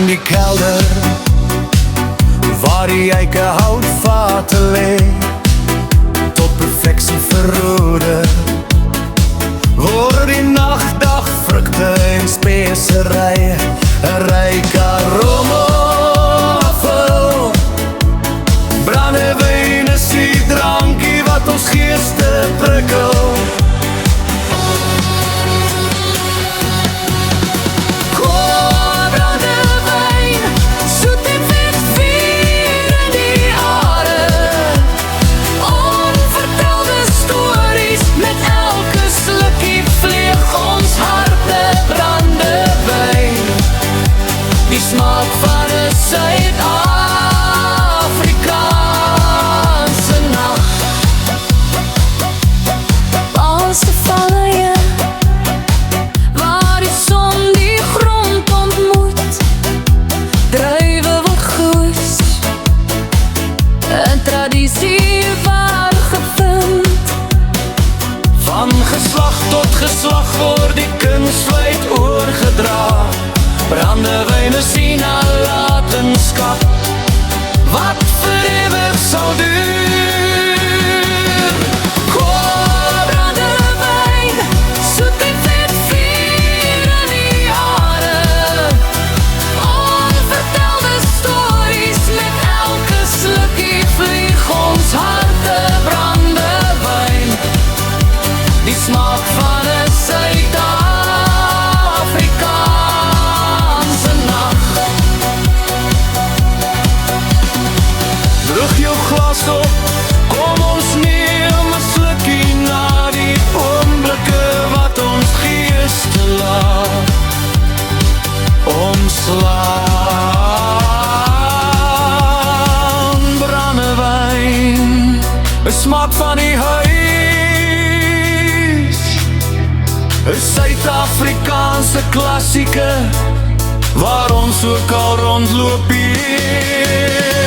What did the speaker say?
die kelder waar die eikehoutvaten lê, tot perfeksie verrode, word die nachtdag vrugte en speserye 'n ryk aroma vul. Brandewyn is die drankie wat ons geeste prikkel. Smaak van 'n Suid-Afrikaanse nag. Balse valleie waar die son die grond ontmoet, druiwe word geoes, 'n tradisie waar gevind. Van geslag tot geslag word die kunsvleit oorgedra. Brandewyn is die nalatenskap wat vir ewig sal duur. Brandewyn, soet en vet vuur in die hare, onvertelde stories met elke slukkie vlieg ons harte. Brandewyn, die smaak van 'n Suid-Afrikaanse nag. Droog jou glas op, kom ons neem 'n slukkie na die oomblikke wat ons geeste laat omslaan. Brandewyn, 'n smaak van die huis, 'n Suid-Afrikaanse klassieke waar ons ook al rondloop hier.